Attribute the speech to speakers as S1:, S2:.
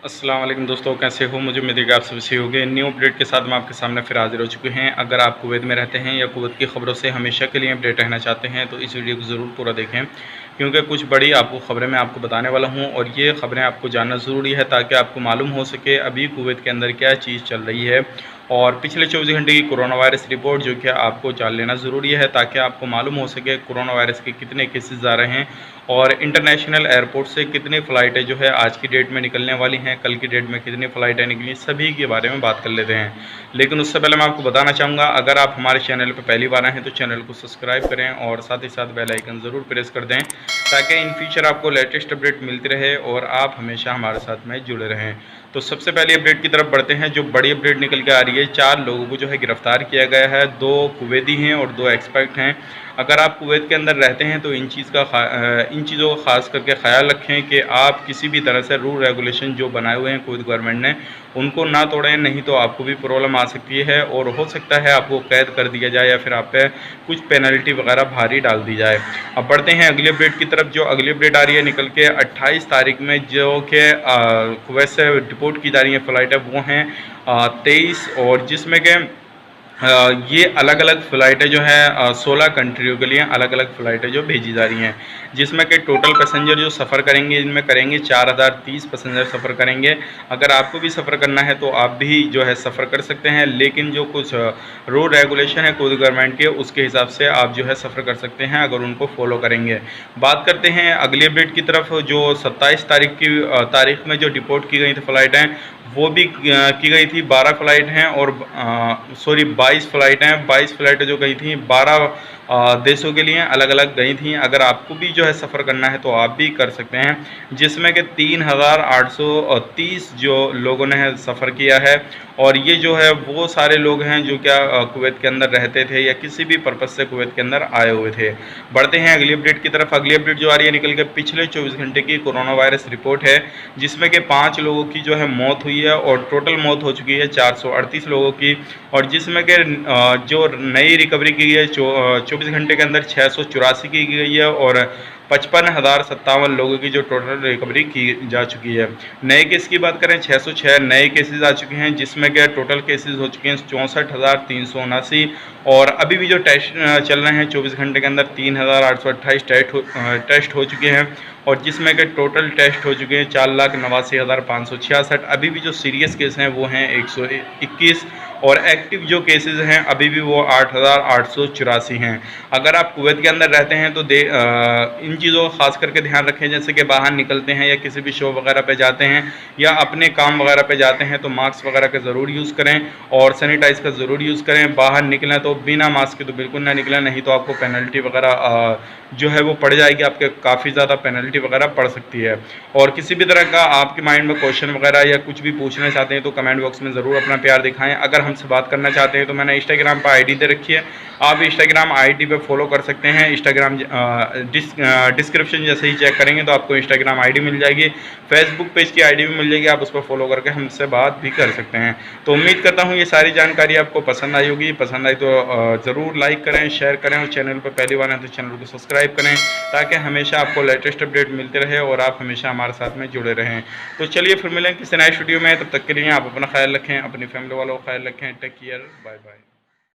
S1: अस्सलाम वालेकुम दोस्तों, कैसे हो? मुझे उम्मीद है कि आप सब सही होंगे। न्यू अपडेट के साथ मैं आपके सामने फिर हाजिर हो चुके हैं। अगर आप कुवैत में रहते हैं या कुवैत की ख़बरों से हमेशा के लिए अपडेट रहना चाहते हैं तो इस वीडियो को ज़रूर पूरा देखें, क्योंकि कुछ बड़ी आपको ख़बरें मैं आपको बताने वाला हूं और ये ख़बरें आपको जानना ज़रूरी है ताकि आपको मालूम हो सके अभी कुवैत के अंदर क्या चीज़ चल रही है। और पिछले 24 घंटे की कोरोना वायरस रिपोर्ट जो कि आपको जान लेना ज़रूरी है ताकि आपको मालूम हो सके कोरोना वायरस के कितने केसेस आ रहे हैं और इंटरनेशनल एयरपोर्ट से कितनी फ़्लाइटें जो है आज की डेट में निकलने वाली हैं, कल की डेट में कितनी फ़्लाइटें निकली, सभी के बारे में बात कर लेते हैं। लेकिन उससे पहले मैं आपको बताना चाहूँगा, अगर आप हमारे चैनल पर पहली बार आए हैं तो चैनल को सब्सक्राइब करें और साथ ही साथ बेल आइकन ज़रूर प्रेस कर दें ताकि इन फ्यूचर आपको लेटेस्ट अपडेट मिलती रहे और आप हमेशा हमारे साथ में जुड़े रहें। तो सबसे पहले अपडेट की तरफ बढ़ते हैं। जो बड़ी अपडेट निकल के आ रही है, 4 लोगों को जो है गिरफ्तार किया गया है, 2 कुवैती हैं और 2 एक्सपर्ट हैं। अगर आप कुवैत के अंदर रहते हैं तो इन चीज़ों का ख़ास करके ख़्याल रखें कि आप किसी भी तरह से रूल रेगुलेशन जो बनाए हुए हैं कुवैत गवर्नमेंट ने उनको ना तोड़ें, नहीं तो आपको भी प्रॉब्लम आ सकती है और हो सकता है आपको कैद कर दिया जाए या फिर आप पे कुछ पेनल्टी वगैरह भारी डाल दी जाए। अब बढ़ते हैं अगली अपडेट की तरफ। जो अगली अपडेट आ रही है निकल के 28 तारीख में जो कि कुवैत से डिपोर्ट की जा रही है फ़्लाइट है वो हैं 23 और जिसमें कि ये अलग अलग फ़्लाइटें जो हैं 16 कंट्रियों के लिए अलग अलग फ़्लाइटें जो भेजी जा रही हैं, जिसमें कि टोटल पैसेंजर जो सफ़र करेंगे इनमें करेंगे 4030 पैसेंजर सफ़र करेंगे। अगर आपको भी सफ़र करना है तो आप भी जो है सफ़र कर सकते हैं, लेकिन जो कुछ रूल रेगुलेशन है कुवैत गवर्नमेंट के उसके हिसाब से आप जो है सफ़र कर सकते हैं अगर उनको फॉलो करेंगे। बात करते हैं अगली अपडेट की तरफ। जो 27 तारीख में जो डिपोर्ट की गई थी फ़्लाइटें वो भी की गई थी। 12 फ़्लाइट हैं और 22 फ़्लाइट हैं। 22 फ़्लाइटें जो गई थी 12 देशों के लिए अलग अलग गई थी। अगर आपको भी जो है सफ़र करना है तो आप भी कर सकते हैं, जिसमें कि 3830 जो लोगों ने सफ़र किया है और ये जो है वो सारे लोग हैं जो क्या कुवैत के अंदर रहते थे या किसी भी पर्पज़ से कुवैत के अंदर आए हुए थे। बढ़ते हैं अगली अपडेट की तरफ। अगली अपडेट जो आ रही है निकल के पिछले 24 घंटे की कोरोना वायरस रिपोर्ट है, जिसमें कि 5 लोगों की जो है मौत हुई है और टोटल मौत हो चुकी है 438 लोगों की और जिसमें कि जो नई रिकवरी की है 24 घंटे के अंदर 684 की गई है और 55,057 लोगों की जो टोटल रिकवरी की जा चुकी है। नए केस की बात करें 606 नए केसेस आ चुके हैं, जिसमें कि टोटल केसेस हो चुके हैं 64,379 और अभी भी जो टेस्ट चल रहे हैं 24 घंटे के अंदर 3,828 टेस्ट हो चुके हैं और जिसमें कि टोटल टेस्ट हो चुके हैं 4,89,566। अभी भी जो सीरियस केस हैं वो हैं 121 और एक्टिव जो केसेस हैं अभी भी वो 8,884 हैं। अगर आप कुवैत के अंदर रहते हैं तो इन चीज़ों का खास करके ध्यान रखें, जैसे कि बाहर निकलते हैं या किसी भी शो वगैरह पे जाते हैं या अपने काम वगैरह पे जाते हैं तो मास्क वगैरह का ज़रूर यूज़ करें और सैनिटाइज़ का ज़रूर यूज़ करें। बाहर निकलें तो बिना मास्क के तो बिल्कुल ना निकलें, नहीं तो आपको पेनल्टी वगैरह जो है वो पड़ जाएगी, आपके काफ़ी ज़्यादा पेनल्टी वगैरह पड़ सकती है। और किसी भी तरह का आपके माइंड में क्वेश्चन वगैरह या कुछ भी पूछना चाहते हैं तो कमेंट बॉक्स में ज़रूर अपना प्यार दिखाएं। अगर हमसे बात करना चाहते हैं तो मैंने इंस्टाग्राम पर आईडी दे रखी है, आप इंस्टाग्राम आईडी पे फॉलो कर सकते हैं। इंस्टाग्राम डिस्क्रिप्शन जैसे ही चेक करेंगे तो आपको इंस्टाग्राम आईडी मिल जाएगी, फेसबुक पेज की आईडी भी मिल जाएगी, आप उस पर फॉलो करके हमसे बात भी कर सकते हैं। तो उम्मीद करता हूँ ये सारी जानकारी आपको पसंद आई होगी। पसंद आई तो ज़रूर लाइक करें, शेयर करें और चैनल पर पहली बार आए तो चैनल को सब्सक्राइब करें ताकि हमेशा आपको लेटेस्ट अपडेट मिलते रहे और आप हमेशा हमारे साथ में जुड़े रहें। तो चलिए फिर मिलें किसी नए वीडियो में, तब तक के लिए आप अपना ख्याल रखें, अपनी फैमिली वालों का ख्याल रखें। Take care, bye bye.